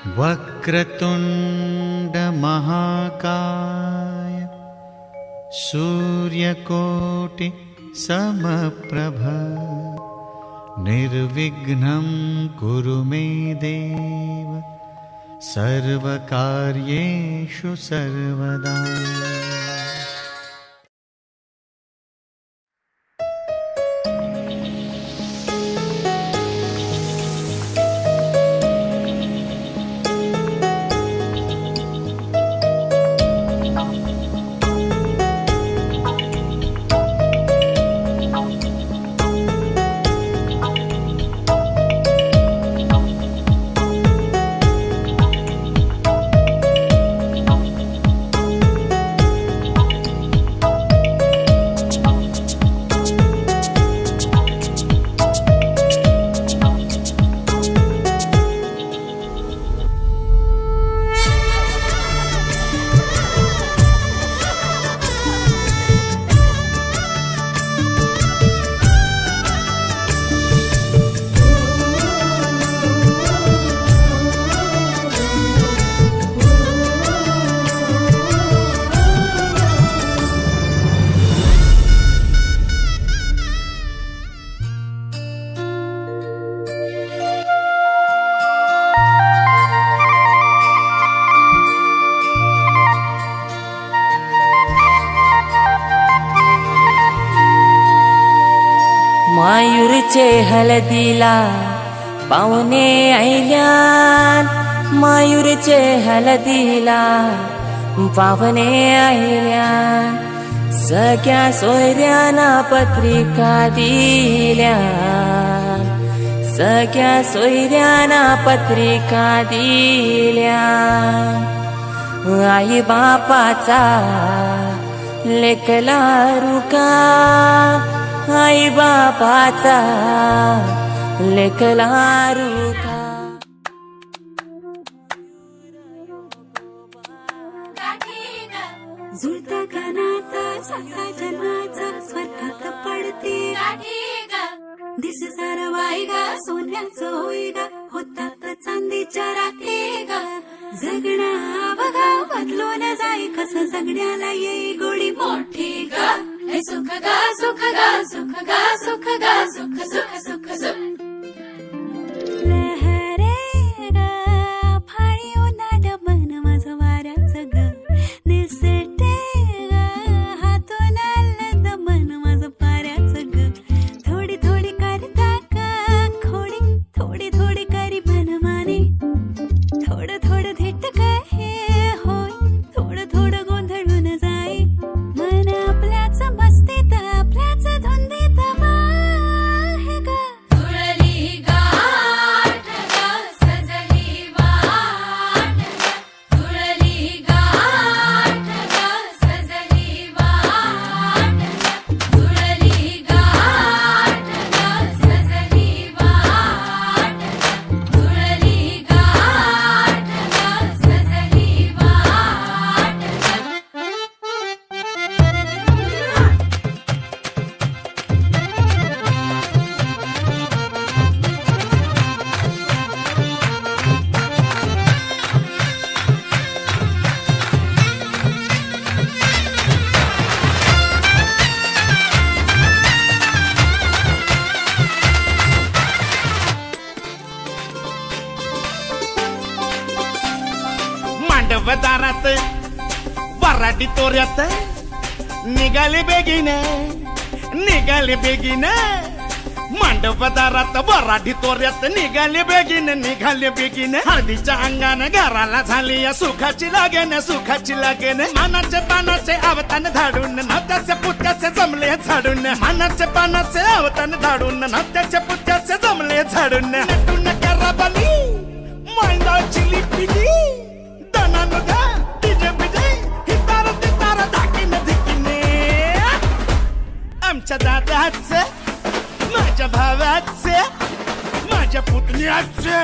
वक्रतुंड महाकाय सूर्यकोटि समप्रभ निर्विघ्नं कुरु मे देव सर्वकार्येषु सर्वदा। मायूरचे हलदीला पाहुणे आयल्यान, मायूरचे हलदीला पाहुणे आयल्यान, सगळ्या सोयऱ्यांना पत्रिका दिल्या, सगळ्या सोयऱ्यांना पत्रिका दिल्या। आई बापाचा लेकला रुका, आई बापाचा लेकला रुका। जुळता कानाता साता जन्माचा स्वर्गात पडते, दिस सारा वाईगा सोन्याचं होईगा, होतात चांदीच्या रात्री गा। जगणा बघा बदलून जाई, कसं जगण्याला येई गोडी मोठी गा। हे सुख गा सुख गा सुख गा सुख गा सुख सुख सुख सुख। लहरे गा फाळी उन्हाळ मन माझं वाऱ्याचं ग, निसटे गा हातून आलं दमन माझं पाऱ्याचं ग। थोडी थोडी करता का खोडी, थोडी थोडी करी मनमानी, थोडं थोडं धेट का हे होय, थोडं थोडं गोंधळून जाई मन आपल्याच मस्तीत आपल्याच धुंदीत आहे ग। जुळली गाठ ग सजली वाट, जुळली गाठ ग सजली वाट, जुळली गाठ ग सजली वाट, जुळली गाठ ग सजली वाट। मांडवदारात वराडी तोऱ्यात निघाले बेगीने, निघाले बेगीने। मांडवदारात वराडी तोऱ्यात निघाले बेगीने, निघाले बेगीने। हळदीच्या अंगाने घराला झाली या सुखाची लागेन, सुखाची लागेन। मानाचे पानाचे आवतान धाडून नात्याचे पुत्याचे जमले झाडून, मानाचे पानाचे आवतान धाडून नात्याचे पुत्याचे जमले झाडून। नटून कराबाली मांडाची लिपिली, दनान धा डीजे बिजे हितार तितार धाकीने धिकीने। आमच्या दादाचे, माझ्या भावाचे, माझ्या पुतण्याचे,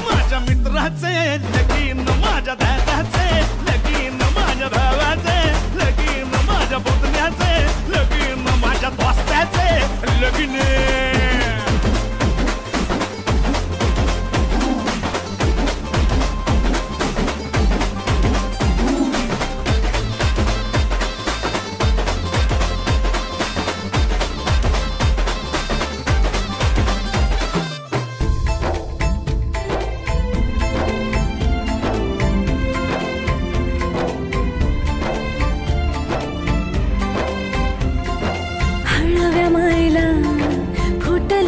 माझ्या मित्राचे लगीन, माझ्या दादाचे लगीन, माझ्या भावाचे लगीन, माझ्या पुतण्याचे लगीन, माझ्या दोस्ताचे लगीन।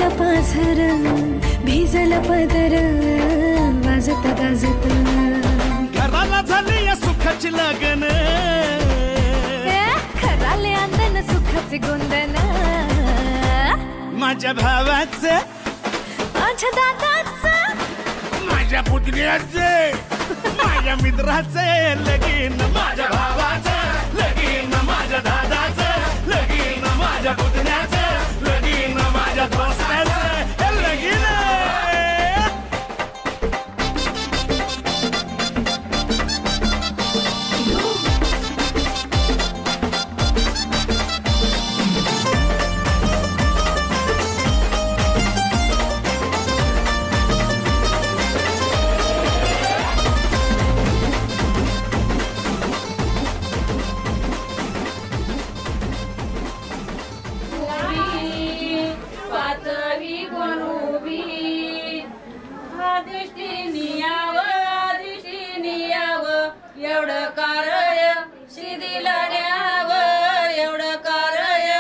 वाजल पाझर भिजल पदर वाजत गाजत घराला झाली या सुखाची लगन खराले अंदन सुखाचे गोंदन माझ्या भावाचे माझ्या दादाचं माझ्या पुतण्याचे माझ्या मित्राचे लगीन माझ्या भावाचं लगीन माझ्या दादाचं लगीन माझ्या पुतण्याचं लगीन माझ्या दोस्ताचं लगीन एवढं कारय शिदीला न्याव एवढं कारय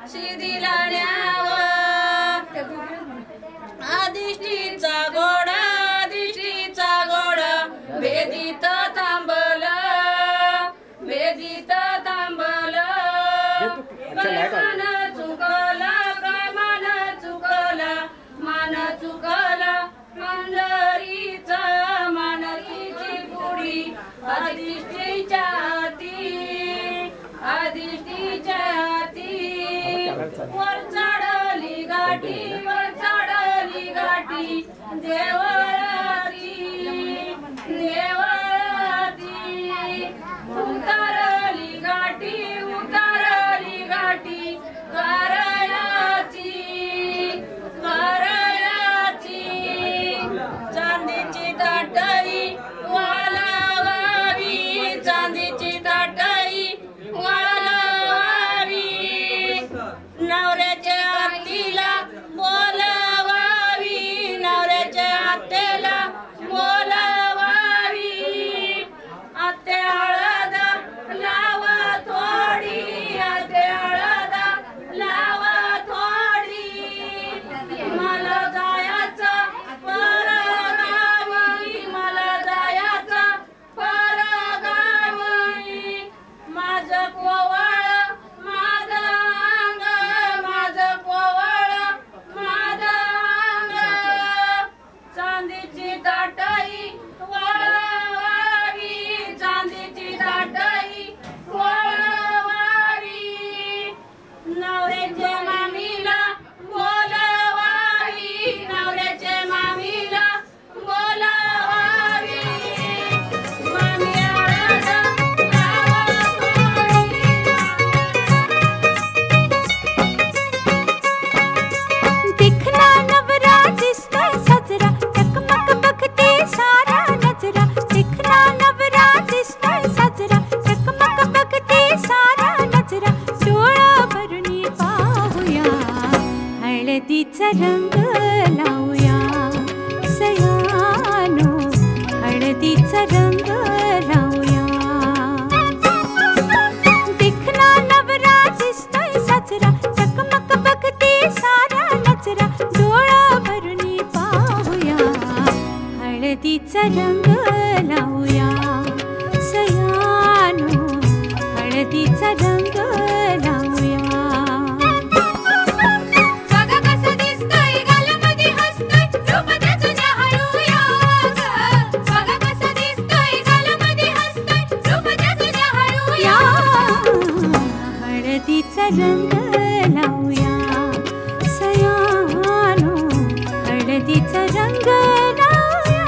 शिदीला न्याव आदिष्टीचा गोडा भेदीत थांबला मान चुकला मंडळीचा मानकीची पुडी आदिष्टीच्या हाती वर चढली गाठी देवळाची उतरली गाठी करायाची चांदीची ताटई वाळवावी नवऱ्याच्या आत्तीला बोलवावी आत्ते हळद लावा थोडी मला जायचं परगावी माझं कोवळ माझं अंग चांदीची ताटई वळवावी नवऱ्याच्या मामीला बोलवावी मामी दिखना नवरा दिसतोय साजरा टकमक बघते सारा नजरा दिखना नवरा दिसतोय साजरा टकमक बघते सारा नजरा डोळा भरणी पाहूया हळदीचा रंग लावूया सयानो हळदीचा रंग लावूया दिखना नवरा दिसतोय साजरा टकमक बघते सारा नजरा डोळा भरणी पाहूया हळदीचा रंग लावूया सयानो हळदीचा रंग लावूया बघा कसं दिसतोय गालामध्ये हसतोय रूप त्याचं न्याहाळूया बघा कसं दिसतोय गालामध्ये हसतोय रूप त्याचं न्याहाळूया हळदीचा रंग लावूया सयानो हळदीचा रंग लावूया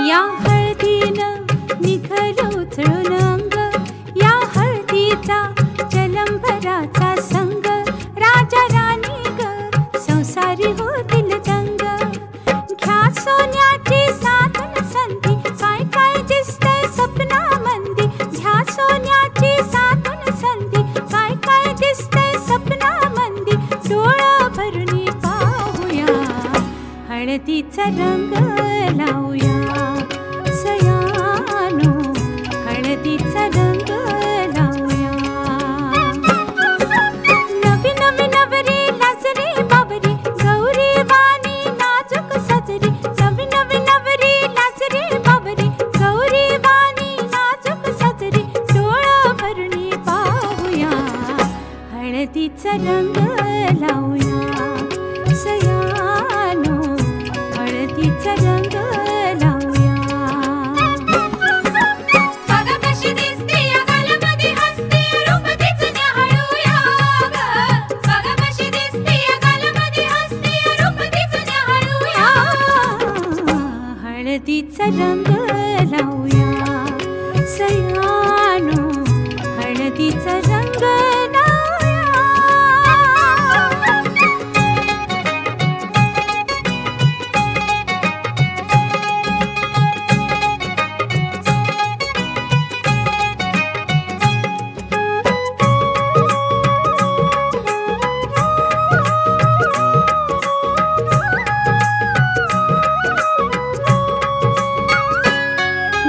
या हळदीनं निघलं उचळून अंग या हळदीचा जलंभराचा संग राजा राणी ग संसारी होतील दंग घ्या सोन्याची साधन संधी काय काय दिसतंय सपना हळदीचा रंग लावूया सयानो, हळदीचा रंग लावूया. नवी नवी नवरी लाजरी बाबरी, गौरी वाणी नाजूक साजरी. नवी नवी नवरी लाजरी बाबरी, गौरी वाणी नाजूक साजरी. डोळा भरणी पाहूया, हळदीचा रंग लावूया सयानो, हळदीचा रंग लावूया. बघा कशी दिसते या गालामध्ये हसते, रूप तिचं न्याहाळूया ग. बघा कशी दिसते या गालामध्ये हसते, रूप तिचं न्याहाळूया. हळदीचा रंग लावूया सयानो, हळदीचा रंग लावूया.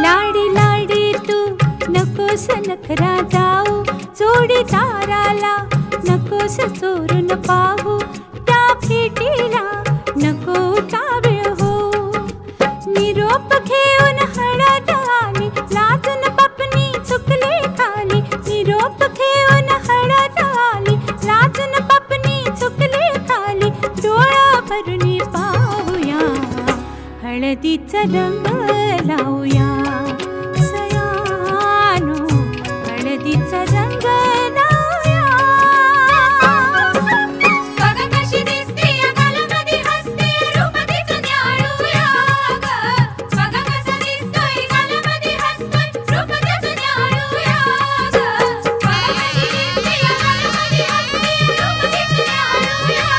लाडी लाडी तू नकोस नखरा जाऊ, जोडीदाराला नकोस चोरून पाहू. त्या भेटीला नको उतावीळ हो, निरोप घेऊन हळद आली, लाजून पपनी चुकली खाली. निरोप घेऊन हळद आली, लाजून पपनी चुकली खाली. डोळा भरणी पाहूया, हळदीचा रंग लावूया सयानो, हळदीचा रंग लावूया. बघा कशी दिसते या गालामध्ये हसते, रूप तिचं न्याहाळूया ग. बघा कसा दिसतोय गालामध्ये हसतोय, रूप तिचं न्याहाळूया ग. बघा कशी दिसते या गालामध्ये हसते, रूप तिचं न्याहाळूया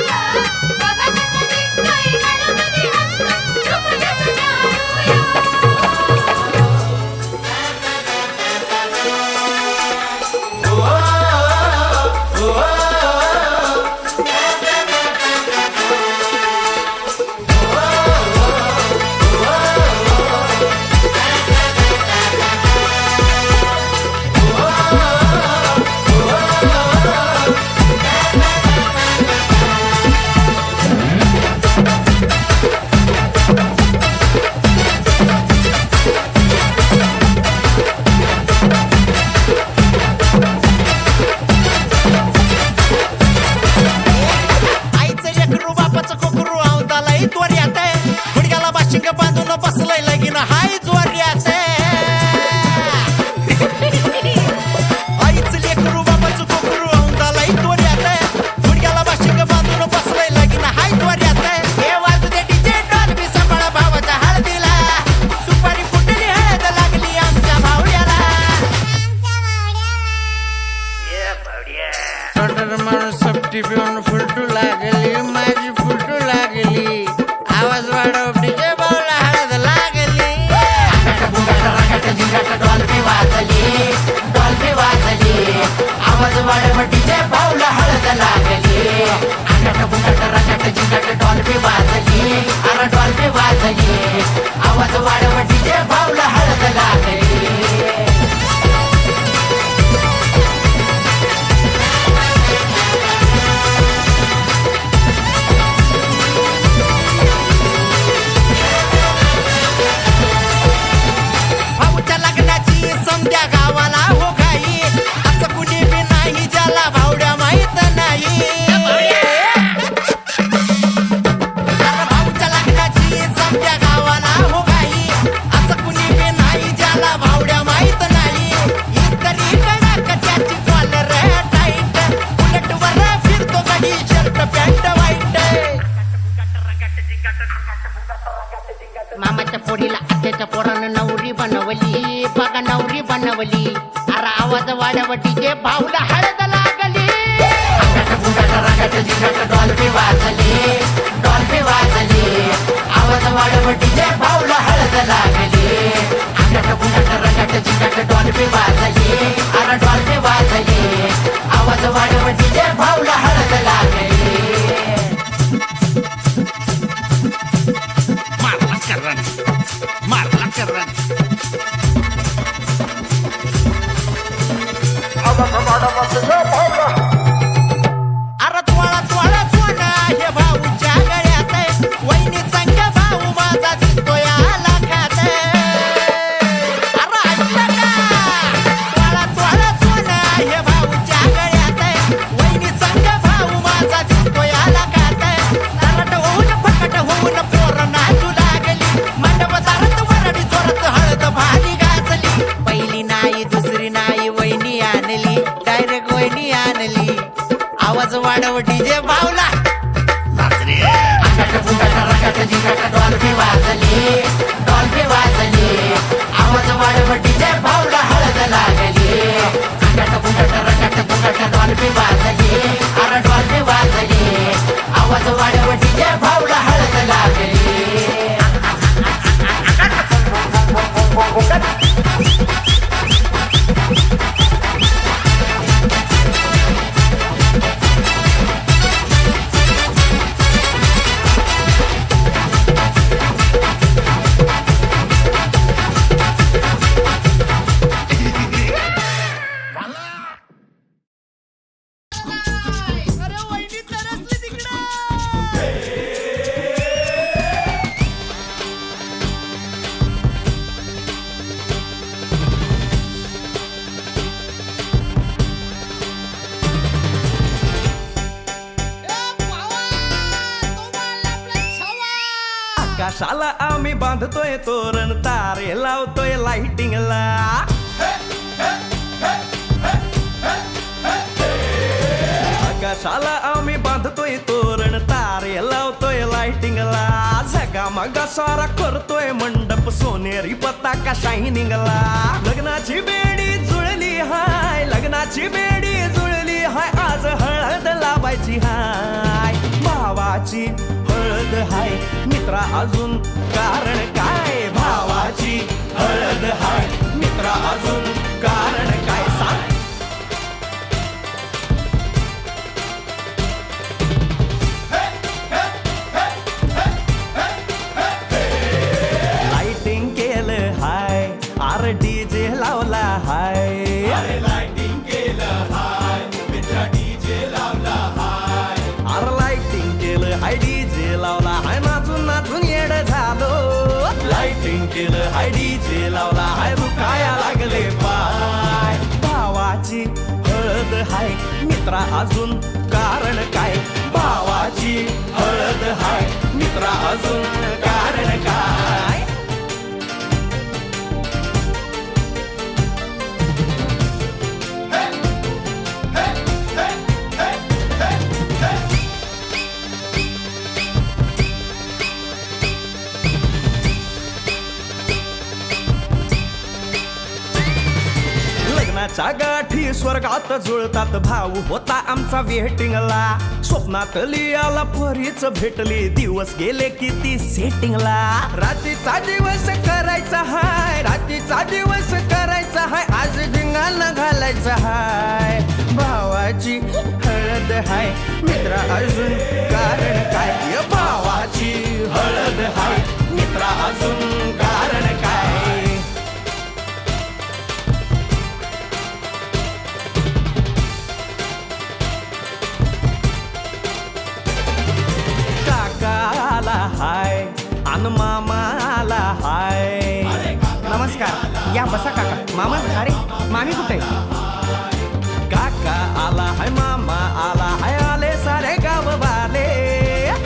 ग. बघा कसा दिसतोय गालामध्ये हसतोय, रूप तिचं न्याहाळूया. आईचं लेकरू बापाचं कोकरू आवतालाही त्वऱ्यात आहे, गुडघ्याला बाशिंग बांधून बसलंय लगीन हाय जोऱ्यात आहे. आईचं लेकरू बापाचं कोकरू आवतालाही त्वऱ्यात आहे, गुडघ्याला बाशिंग बांधून बसलंय लगीन हाय जोऱ्यात आहे. हे वाजू दे डीजे डॉल्बी, सांभाळा भावाच्या हळदीला, सुपारी फुटली हळद लागली आमच्या भावड्याला. माणूस सपटी पिऊन फुलटू लागली, माझी फुलटू लागली. आवाज वाढव डीजे बावला हळद लागली. डॉल्बी वाजली, डॉल्बी वाजली, आवाज वाढव डीजे बावला हळद लागली. अंगट बुंगट रंगट जिंगट डॉल्बी वाजली, अरे डॉल्बी वाजली, आवाज वाढव डीजे बावला हळद लागली. भाऊच्या लग्नाची समध्या गावाला हो घाई, असं कुणी बी नाही ज्याला भावड्या माहित नाही. भाऊच्या लग्नाची समध्या गावाला हो घाई, असं कुणी बी नाही ज्याला भावड्या माहित नाही. इतरी कडक त्याची कॉलर टाईट, बुलेटवर फिरतो गाडी शर्ट पॅन्ट वाईट. मामाच्या पोरीला आत्याच्या पोरानं नवरी बनवली, बघा नवरी बनवली. अरे आवाज वाढव डीजे भाऊला हळद लागली. अंगट बुंगट रंगट जिंगट डॉल्बी वाजली, डॉल्बी वाजली, आवाज वाढव डीजे भाऊला हळद लागली. अंगट बुंगट रंगट जिंगट डॉल्बी वाजली, अरे डॉल्बी वाजली, आवाज वाढव डीजे भाऊला हळद लागली. आवाज वाढव डीजे भावला डॉल्फी वाजली आवाज वाढव डीजे भावला हळद लागली डॉल्फी वाजली अरे डॉल्फी वाजली आवाज वाढव डीजे भावला हळद लागली आकाशाला आम्ही बांधतोय तोरण तारे लावतोय लाइटिंगला आकाशाला आम्ही बांधतोय तोरण तारे लावतोय लाइटिंगला झगामगा सारा करतोय मंडप सोनेरी पताका शायनिंगला लग्नाची बेडी जुळली हाय लग्नाची बेडी जुळली हाय आज हळद लावायची हाय भावाची हळद हाय मित्रा अजून कारण काय भावाची हळद हाय मित्रा अजून कारण काय सांग लाइटिंग केलं हाय आर डीजे लावला हाय लाइटिंग केलं हाय मित्रा डीजे लावला हाय आर लाइटिंग केलं हाय डीजे लावला हाय नाचून नाचून येड झालो लाइटिंग केलं हाय डीजे लावला हाय रुकाया लागले पाय भावाची हळद हाय मित्रा अजून कारण काय भावाची हळद हाय मित्रा अजून कारण काय लग्नाच्या गाठी स्वर्गात जुळतात भाऊ होता आमचा वेटिंगला स्वप्नात लियाला परीच भेटली दिवस गेले किती सेटिंगला रात्रीचा दिवस करायचा हाय रात्रीचा दिवस करायचा हाय आज धिंगाणा घालायचा हाय भावाची हळद हाय मित्रा अजून कारण काय भावाची हळद हाय मित्रा अजून कारण काय हाय अन मामाला हाय नमस्कार या बसा काका मामा अरे मामी कुठे काका आला हाय मामा आला हाय आले सारे गाव वाले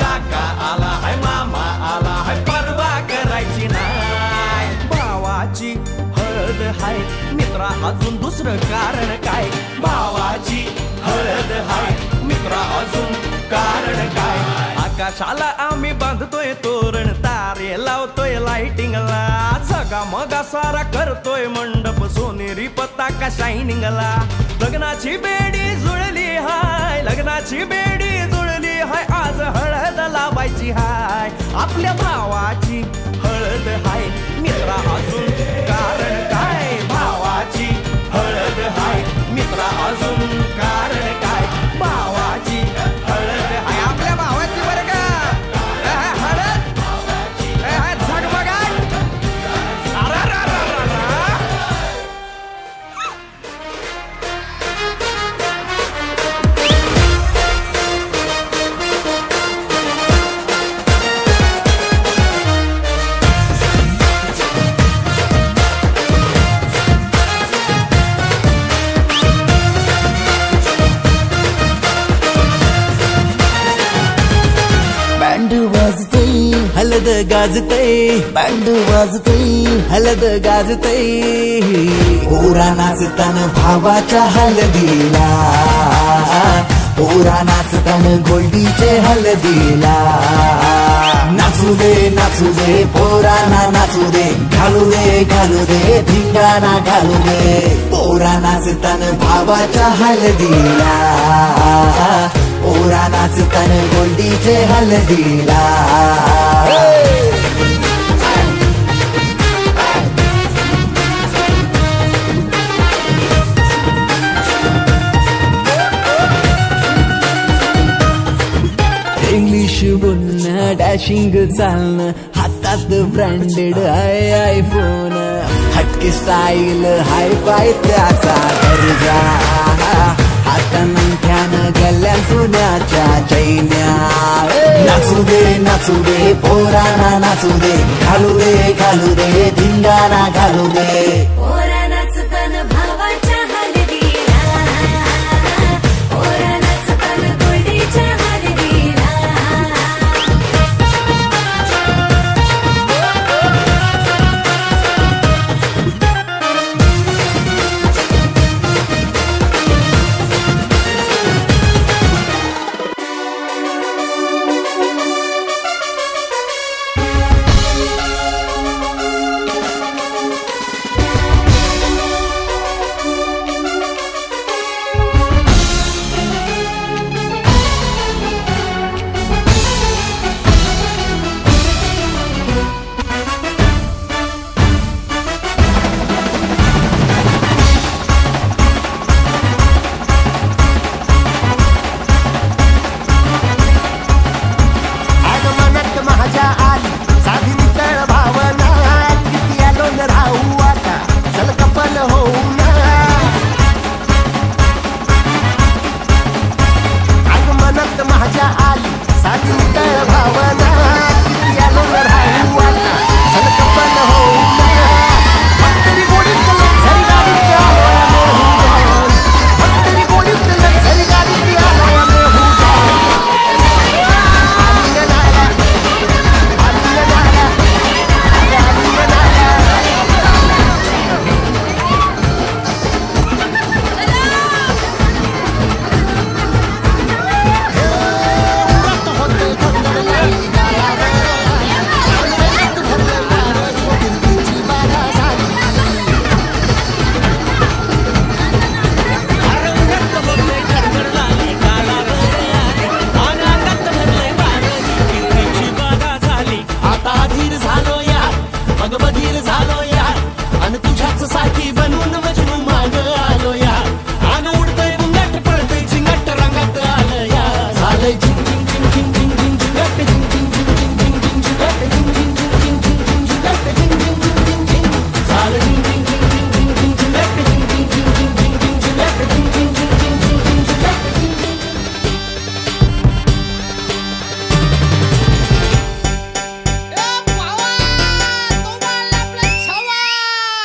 काका आला हाय मामा आला हाय परवा करायची नाय भावाची हळद हाय मित्रा अजून दुसरं कारण काय भावाची हळद हाय मित्रा अजून कारण काय आकाशाला आम्ही बांधतोय तोरण तारे लावतोय लाइटिंगला झगामगा सारा करतोय मंडप सोनेरी पताका शायनिंगला लग्नाची बेडी जुळली हाय लग्नाची बेडी जुळली हाय आज हळद लावायची हाय आपल्या भावाची हळद हाय मित्रा अजून कारण काय भावाची हळद हाय मित्रा अजून कारण काय भावाची हळद हाय आपल्या भावाची बरं का हळद झगमगाट हलद गाजतय बँड वाजतय हलद गाजतय पोरा नाचताना भावाच्या हलदीला पोरा नाचतान गोल्डीचे हळदीला नाचू दे पोरांना नाचू दे घालू दे धिंगाणा घालू दे पोरा नाचतान भावाच्या हळदीला पोरा नाचतान गोल्डीचे हळदीला इंग्लिश बोलणं डॅशिंग चालणं हातात ब्रँडेड आयफोन हटके स्टाईल हाय फाय त्याचा दर्जा हातानं गल्ल्या सोन्याच्या चैन्या नाचू दे पोरांना नाचू दे घालू दे धिंगाणा घालू दे पोरा नाचतान भावाच्या हळदीला पोरा नाचतान गोल्डीच्या हळदीला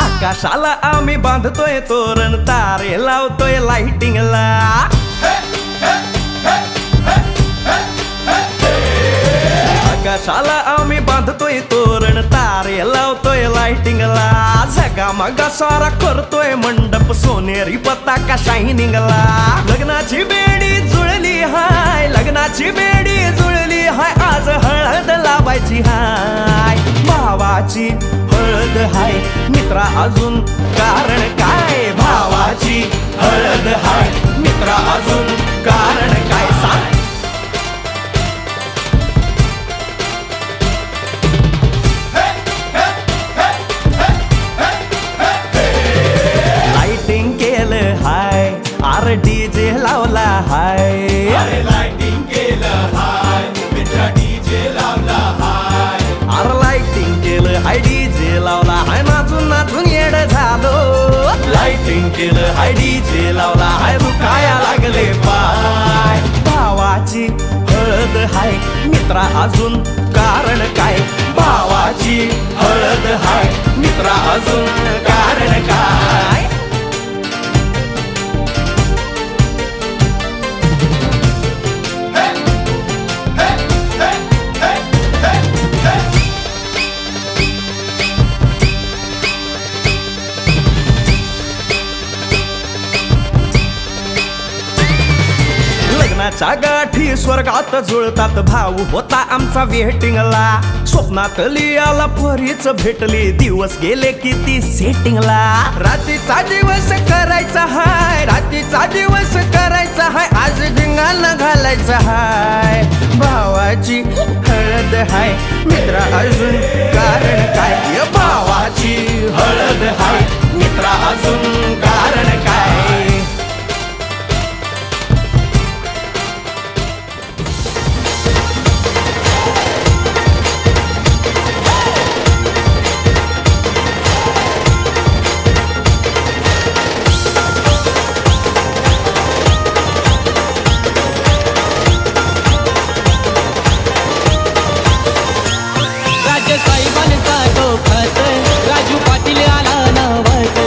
आकाशाला आम्ही बांधतोय तोरण तारे लावतोय लाइटिंगला आकाशाला आम्ही बांधतोय तोरण तारे लावतोय लाइटिंगला झगामगा सारा करतोय मंडप सोनेरी पताका शायनिंगला लग्नाची बेडी जुळली हाय आज हळद लावायची हाय भावाची हळद हाय मित्रा अजून कारण काय भावाची हळद हाय मित्रा अजून कारण काय सांग लाइटिंग केलं हाय आर डीजे लावला हाय लाइटिंग केलं हाय मित्रा डीजे लावला हाय आर लाइटिंग केलं हाय डीजे लावला हाय नाचून येड झालो लाइटिंग केलं हाय डीजे लावला हाय रुकाया लागले पाय भावाची हळद हाय मित्रा अजून कारण काय भावाची हळद हाय मित्रा अजून कारण काय सोन्याच्या गाठी स्वर्गात जुळतात भाऊ होता आमचा वेटिंगला स्वप्नात लियाला परीच भेटली दिवस गेले किती सेटिंगला रात्रीचा दिवस करायचा हाय रात्रीचा दिवस करायचा हाय आज धिंगाणा घालायचा हाय भावाची हळद हाय मित्रा अजून कारण काय भावाची हळद हाय मित्रा अजून कारण काय राजू पाटील आला नवस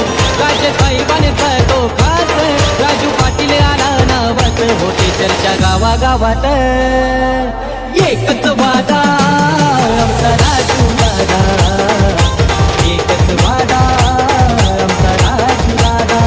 राजू पाटील आला नवस होते चर्चा गावागावात एकच वादा आमचा राजू दादा एकच वादा आमचा राजू दादा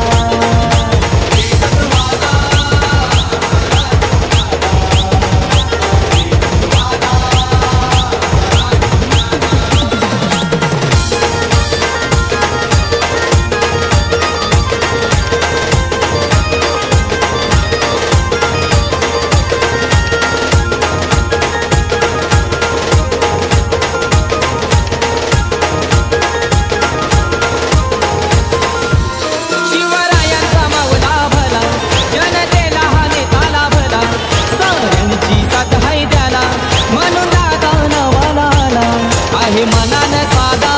मनान सादा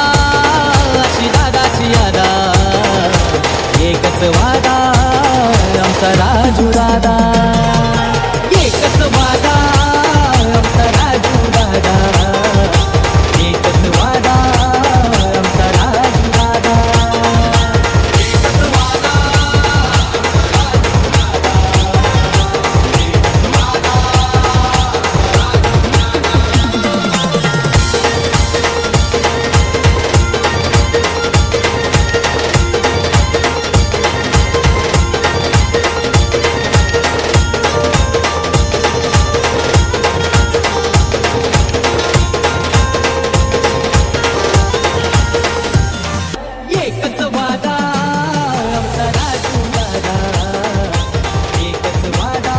अशी दादाची यादा एकच वादा आमचा राजू दादा एकच वादा आमचा राजू दादा एकच वादा आमचा राजू दादा एकच वादा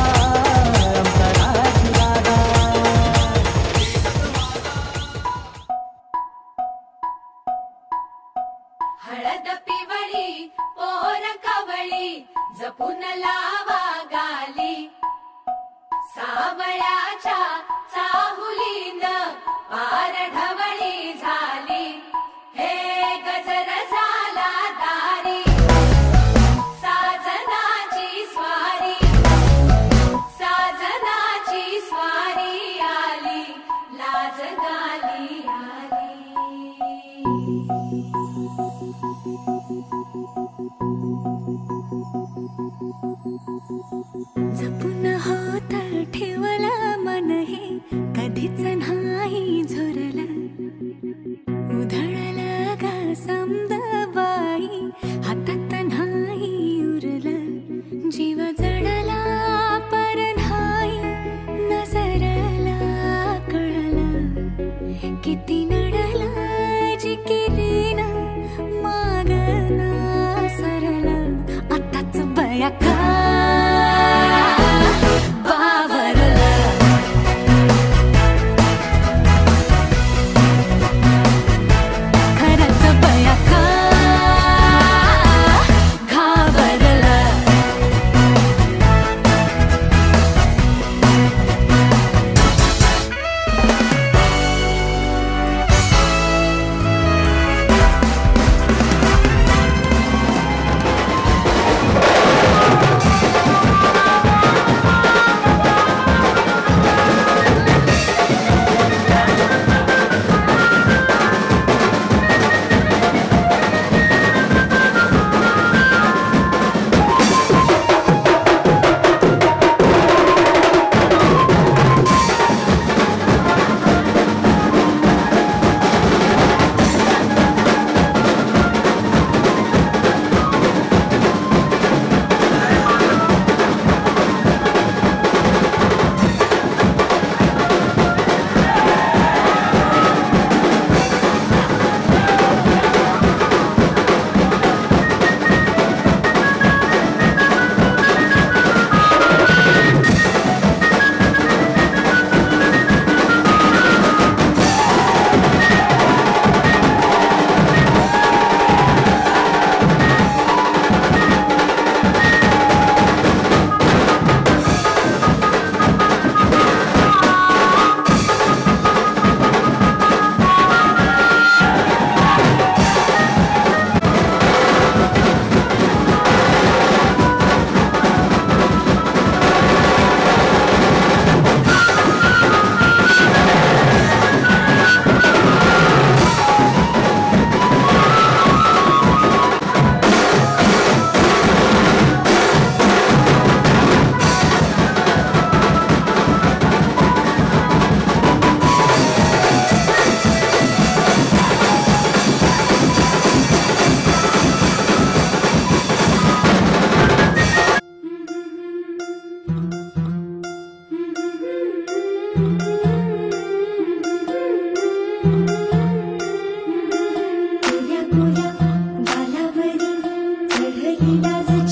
हळद पिवळी पोर कवळी जपून लावा गाली सावळ्याच्या चाहुलीन पार ढवळी झाली हे गजर झाला दारी साजनाची स्वारी आली लाज गाली आली जपून होत ठेवला मन हे कधीच नाही झुरला उधळला गा समद बाई हातात नाही उरला जीव जडला पर नाही नजरला कळला किती नडला जिकिरीन मागना सरला आताच बया का खरंच बया का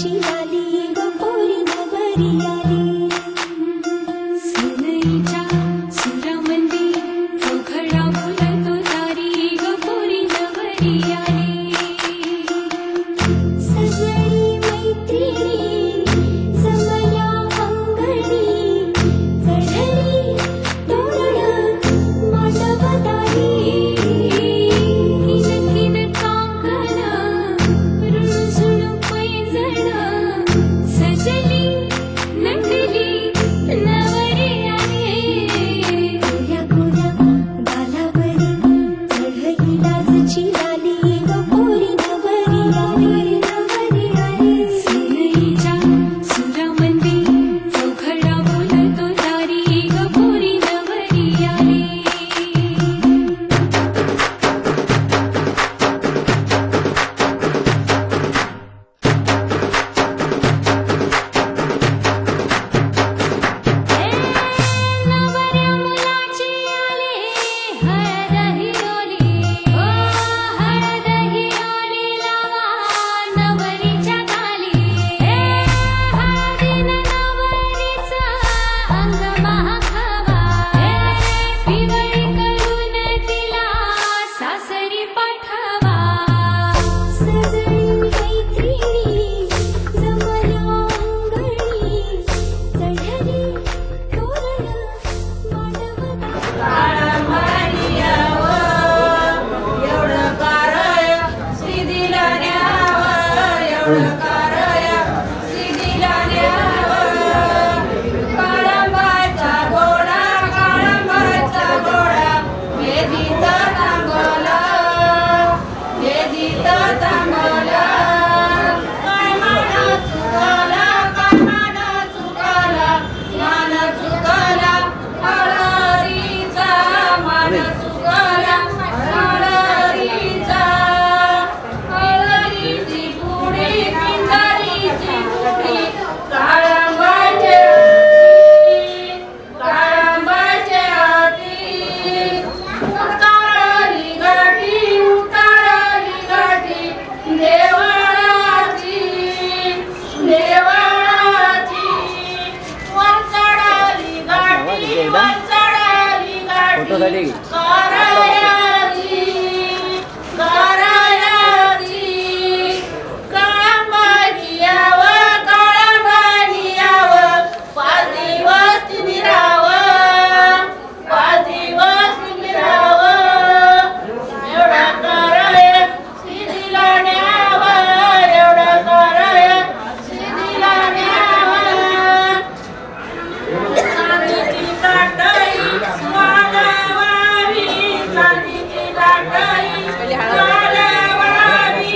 लाली ग पोरी नवरी आली सनईच्या सुरामंदी चौघडा बोलतो तारी ग पोरी नवरी आली सजळी मैत्रिणी समया अंगणी चढली तोरण मांडवदारी किन काकण रुसुण पैंजण सजली नटली नवरी आली गोऱ्या गोऱ्या गालावरी चढली लाजची लाली ग पोरी नवरी आली नवरी आली सनईच्या सुरामंदी चौघडा बोलतो तारी ग पोरी नवरी आली नवऱ्या मुलाची आली हळद हिरोली ओ हळद हिरोली लावा नवरीच्या गाली हळदीनं नवरीचं अंग महाखावा पिवळी करून तिला सासरी पाठवा सजळी मैत्रिणी जमल्या अंगणी चढली तोरण मांडवदारी एवढं कारय सिद्धीला न्यावं एवढं कारय सिद्धीला न्यावं काळंबाचा घोडा वेदीत तांगला काय मान चुकला मान चुकला हळदीचा मान चुकला हळदीची पुडी पिंजारीची पुडी काळंबाचे हाती उतारली गाठी देवळाची वर चढली गाठी करायाची काळंबानी यावं 5 दिवस तुम्ही राहावं 5 दिवस तुम्ही राहावं एवढा कराय सिद्धीला न्यावं एवढा कराय सिद्धीला न्यावं चांदीची ताटई वाढवावी चांदीची ताटई वाढवावी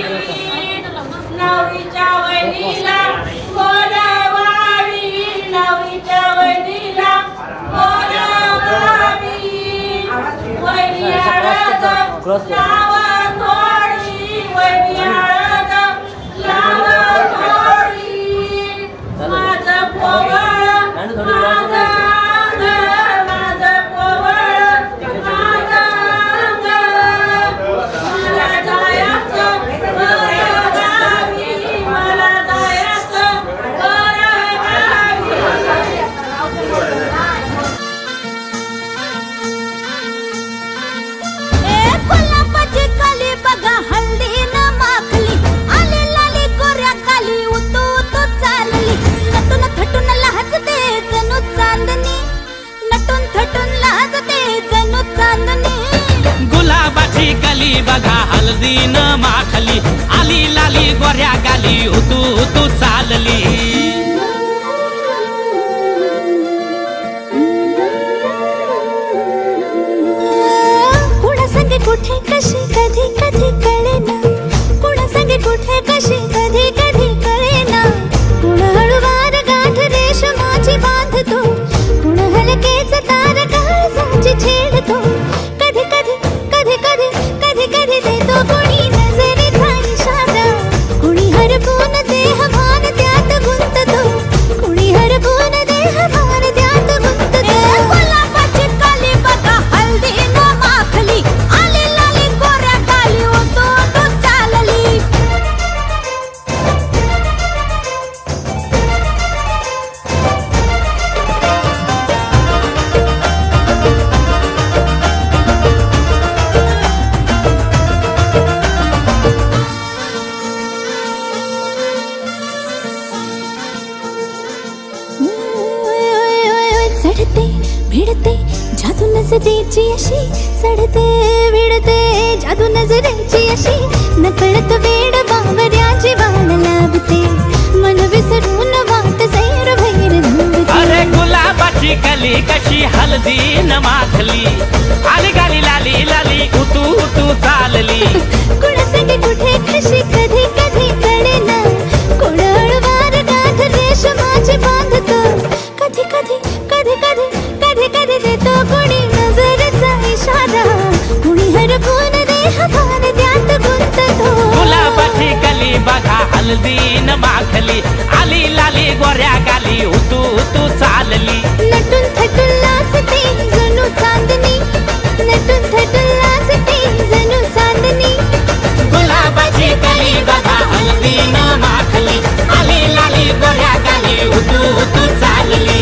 नवरीच्या वहिनीला बोलवावी नवरीच्या वहिनीला बोलवावी वहिनी हळद लावा थोडी वहिनी हळद लावा थोडी माझं पोवळ माझं अंग माझं पोवळ माझं अंग मला जायचं परगावी मला जायचं परगावी कोल्हापूरची कली बघा हल्दीनं माखली आली लाली गोऱ्या काली उतू उतू चालली नटून थटून लाजते जणू चांदणी नटून थटून लाजते जणू चांदणी गुलाबाची कली बघा हळदीनं माखली आली लाली गोऱ्या गाली उतू उतू चालली कुणा संगे कुठे कशी कधी कधी कळेना कुणा संगे कुठे कशी कधी कधी कळेना कुण हळूवार गाठ रेशमाची बांधतो कुण हलकेच तार काळजाची छेडतो कधी कधी कधी कधी कधी कधी देतो कुणी नजरेचा इशारा कुणी हरपून देह भान भिडते जादू नजरेची अशी चढते भिडते जादू नजरेची अशी नकळत वेड बावऱ्या जीवाला लाभते मन विसरून वाट सैर भैर धावते. अरे गुलाबाची कली कशी हलदी न माखली आली गाली लाली लाली उतू उतू चालली. कुणासंगे कुठे कशी कधी कधी कळेना कोण अळवार गाठ रेशमाची बांधतो. कधी कधी कधी कधी कधी कधी देतो कोणी नजरेचा इशारा कुणी हरपून देह भान त्यात गुंततो. गुलाबाची कली बघा हलदी न माखली आली लाली गोऱ्या गाली उतू उतू चालली. नटून थटून लाजते जणू चांदणी नटून थटून लाजते जणू चांदणी. गुलाबाची कली बघा हलदी न माखली आली लाली गोऱ्या गाली उतू उतू चालली.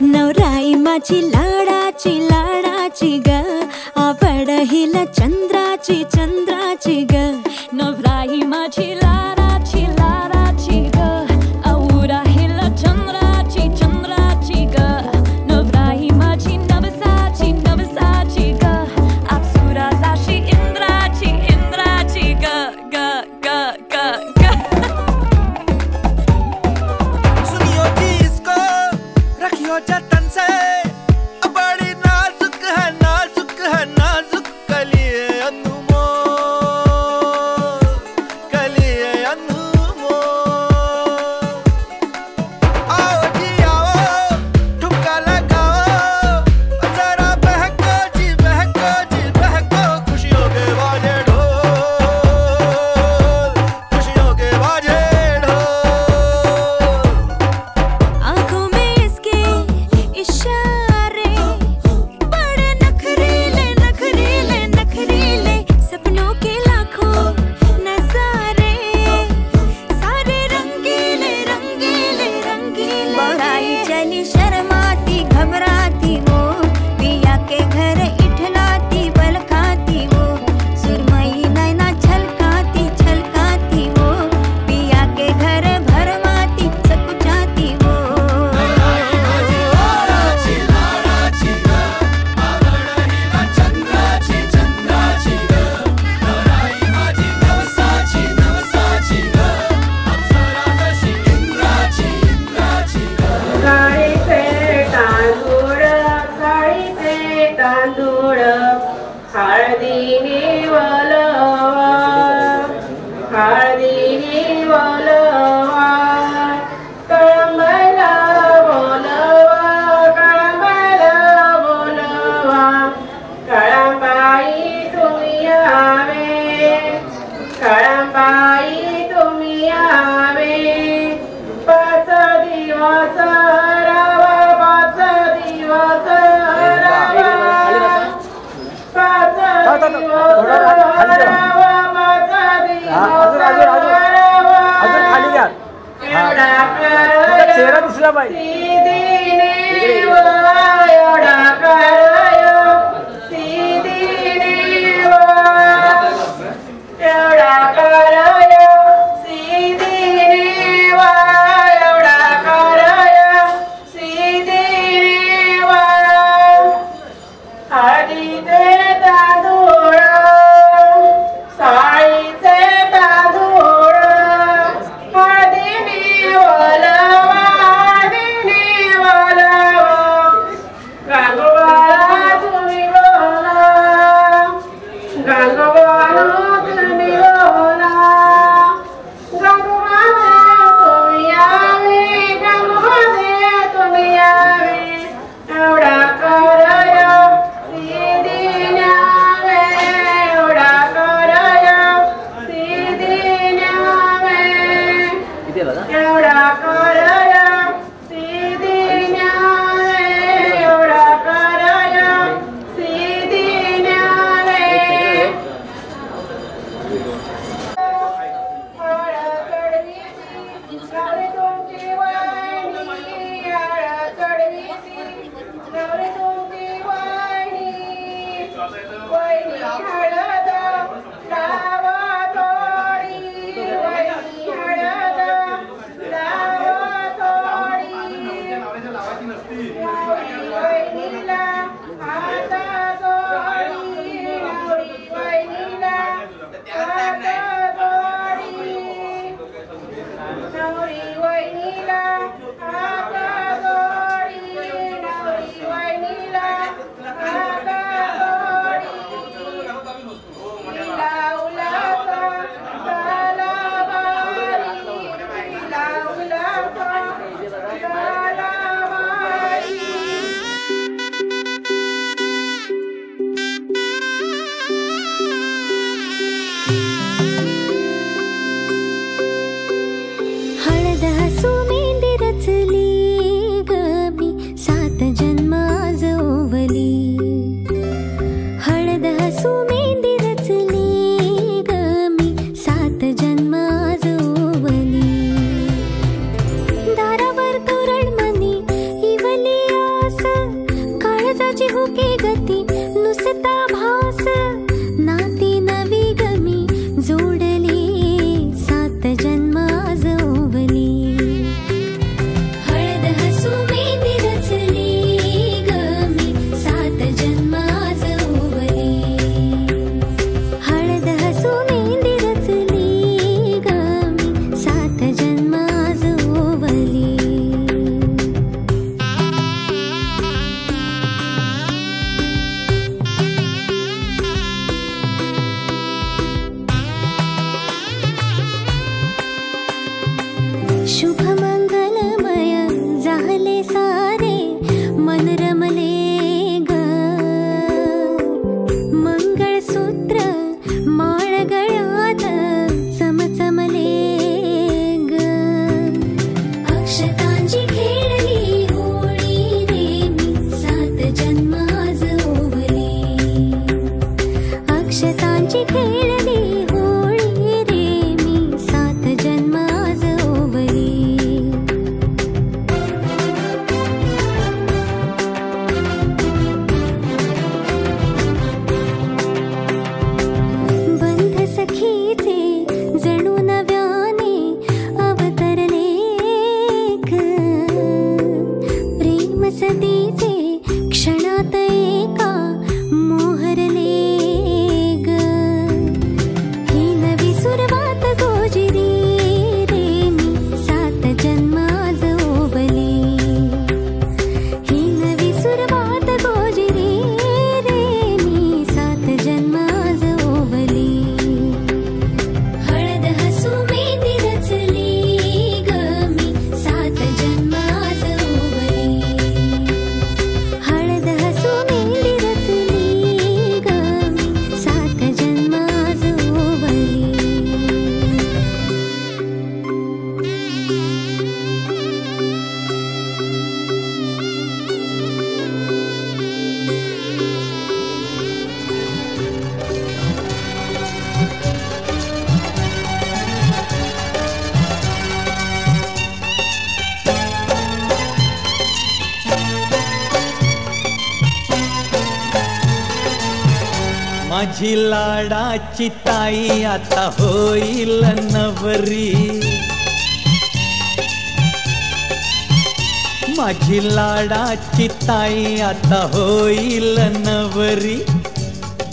नवराई माझी लाडाची लाडाची ग आवड हिला चंद्राची चंद्राची ग. नवराई माझी लाडाची लाडाची ग आवडा हिला चंद्राची चंद्राची ग. नवराई माझी नवसाची नवसाची ग अप्सरा जाशी इंद्राची इंद्राची ग ग ग ग ग. सुनियो जी इसको रखियो जतन से बड़ी नाजुक है नाजुक कली है अनमोल कली है अनमोल. आओ जी आओ ठुमका लगाओ जरा बहको जी बहको जी बहको खुशियों के बाजे ढोल खुशियों के बाजे ढोल. आँखों में इसके इशारे बड़े नखरीले नखरीले नखरीले सपनों के लाखों नजारे सारे रंगीले रंगीले रंगीले. बढ़ाई चली शर्माती घबराती वो पिया के घर इठलाती बल खाती वो सुरमई नैना छलकाती छलकाती वो पिया के घर भरमाती सकुचाती वो. काळीचे तांदूळ काळीचे तांदूळ हळदीने वलवा हळदीने वलवा. कळंबाला बोलवा कळंबाला बोलवा कळंबाई तुम्ही यावे कळंबाई तुम्ही यावे. 5 दिवस रावा 5 दिवस रावा 5 दिवस रावा 5 दिवस रावा. एवढा कर सीदीने एवढा कर सीदीने एवढा कर सीदीने एवढा कर सीदीने. हळदीचे तांदूळ साळीचे तांदूळ हळदीने वलवा हळदीने कशी खेळली होळी रे मी 7 जन्म आज ओवली. बंध सखीचे जणू नव्याने अवतरले ग. प्रेम सदीचे क्षणात एका मोहरले ग. ही नवी सुरुवात गोजिरी रे मी 7 जन्म आज ओवली. ही नवी सुरुवात गोजिरी रे मी 7 जन्म आज ओवली. हळद हसू मेहंदी रचली ग मी 7 जन्म आज ओवली. हळद हसू मेहंदी रचली ग मी 7 जन्म आज ओवली. माझी लाडाची ताई आता होईल नवरी. माझी लाडाची ताई आता होईल नवरी.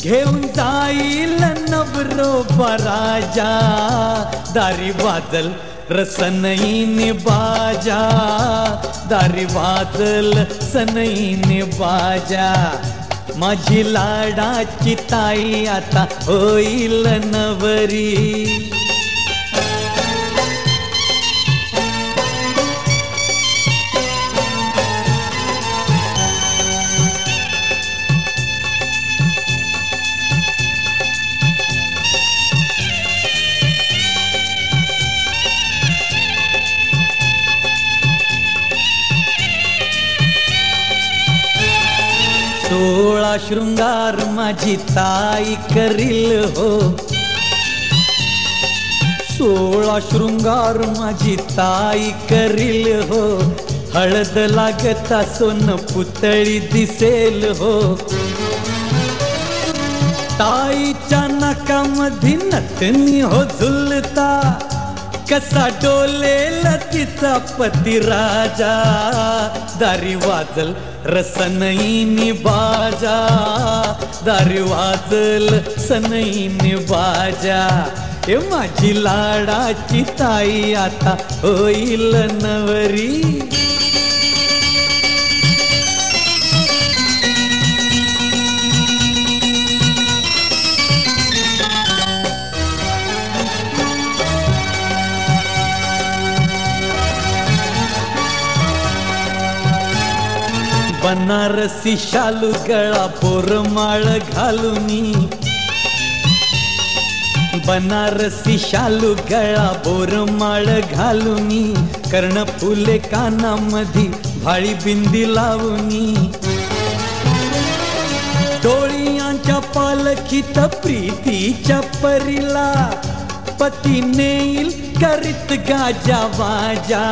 घेऊन जाईल नवरोबा राजा. दारी वाजल रसनईन बाजा. दारी वाजल सनईन बाजा. माझी लाडाची ताई आता होईल नवरी. सोळा शृंगार माझी ताई करील हो. 16 शृंगार माझी ताई करील हो. हळद लागता सोन पुतळी दिसेल हो. ताईच्या नाकामध्ये नथनी हो झुलता. कसा डोलेल तिचा पती राजा. दारी वाजल रसनईन बाजा. दारी वाजल सनईन बाजा. ए माझी लाडाची ताई आता होईल नवरी. बनारसी शालू गळा पोरमाळ घालुनी. बनारसी शालू गळा बोरमाळ घालुनी. कर्णफुले कानामधी भाळी बिंदी लावुनी. डोळ्यांच्या पालखीत प्रीतीच्या परीला. पती नेईल करीत गाजा वाजा.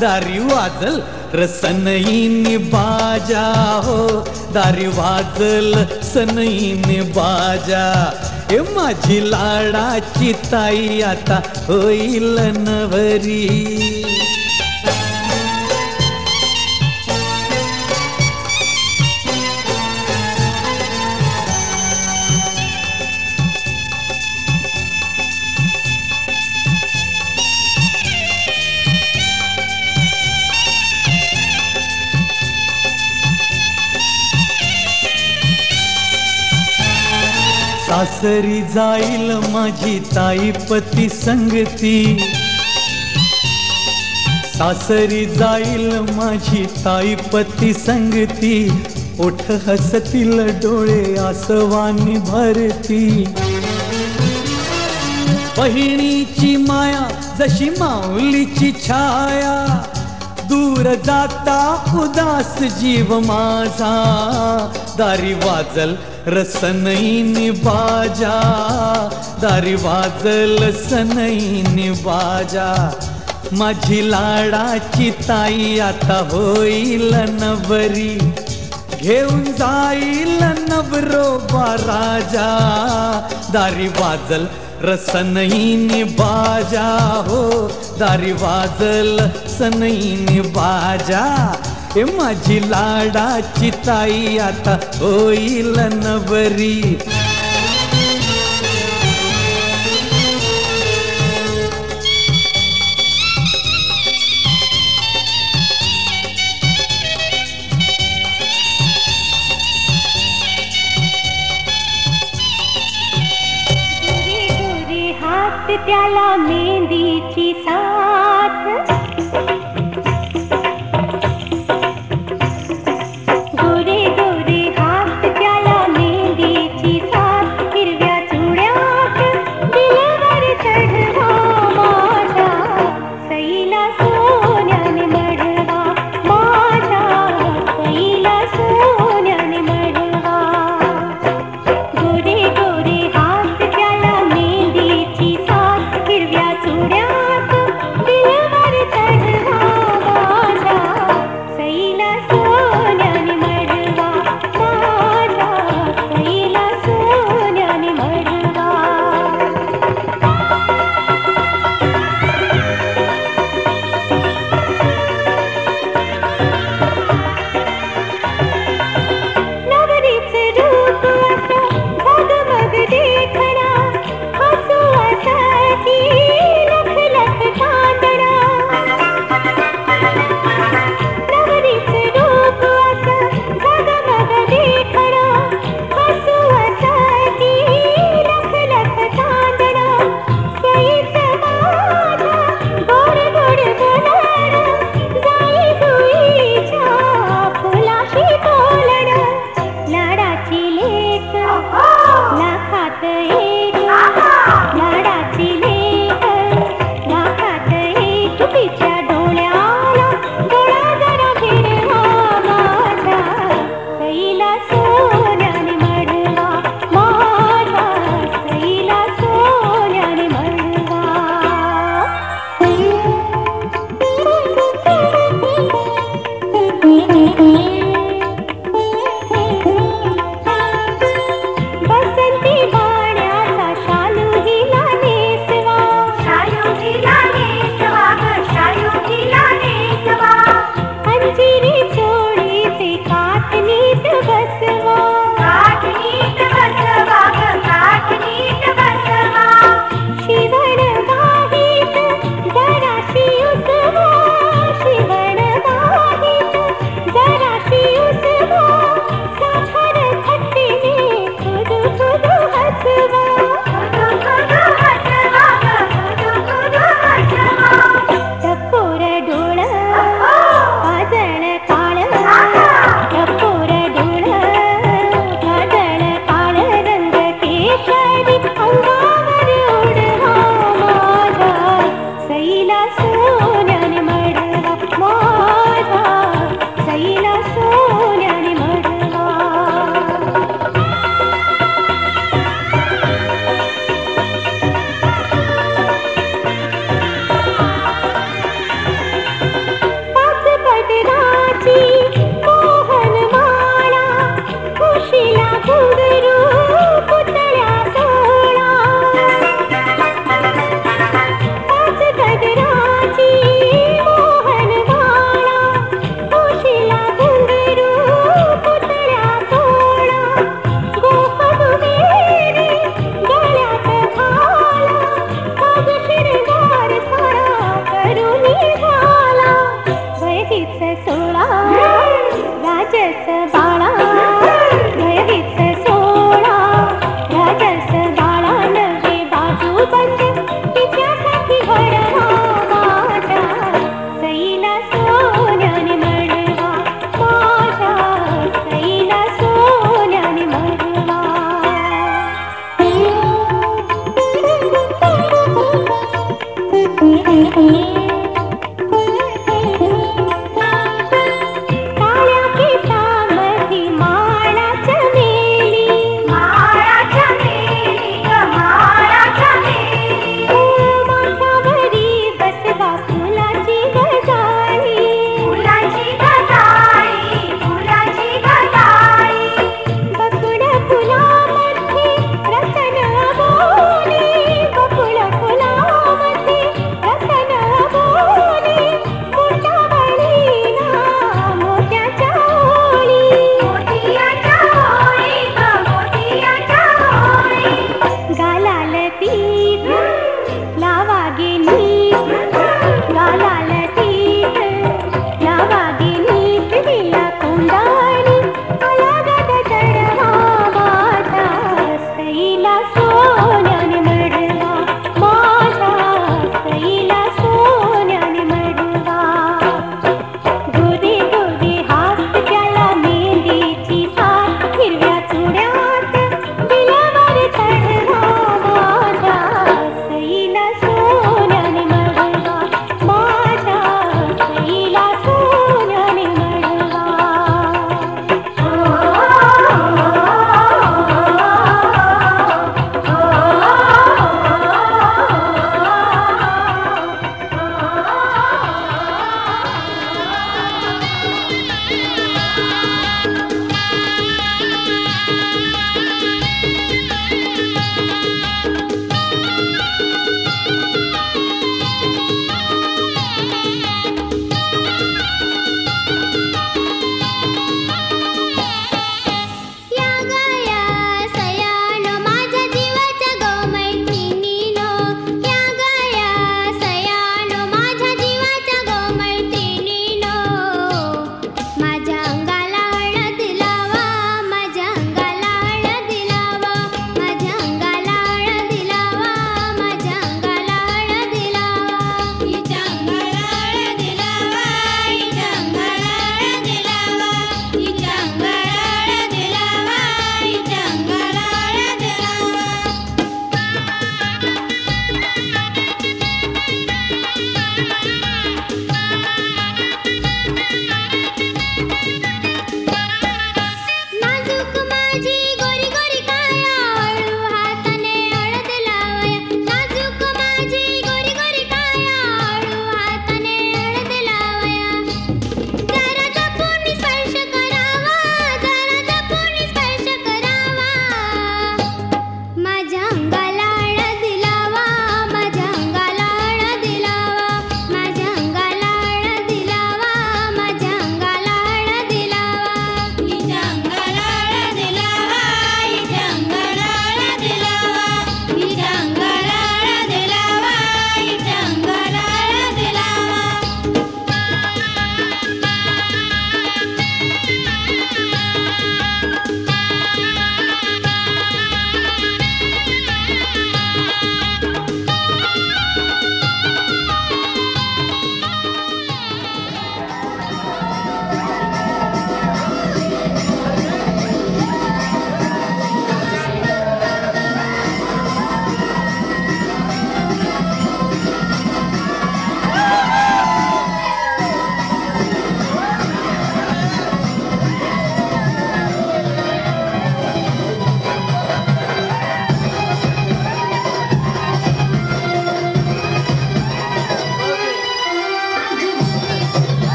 दारी वाजल रसनईन बाजा हो. दारी वाजल सनईन बाजा. ए माझी लाडाची ताई आता होईल नवरी. सासरी जाईल माझी ताई पती संगती. सासरी जाईल माझी ताई पती संगती. ओठ हसतील डोळे आसवानी भरती. बहिणीची माया जशी माऊलीची छाया. दूर जाता उदास जीव माझा दारी वाजल रसनईन बाजा दारी वाजल सनईन बाजा माझी लाडाची ताई आता होईल नवरी घेऊन जाईल नवरोबा राजा दारी वाजल रसनईन बाजा हो दारी वाजल सनईन बाजा ए माझी लाडाची ताई आता होईल नवरी त्याला मेहंदीची सा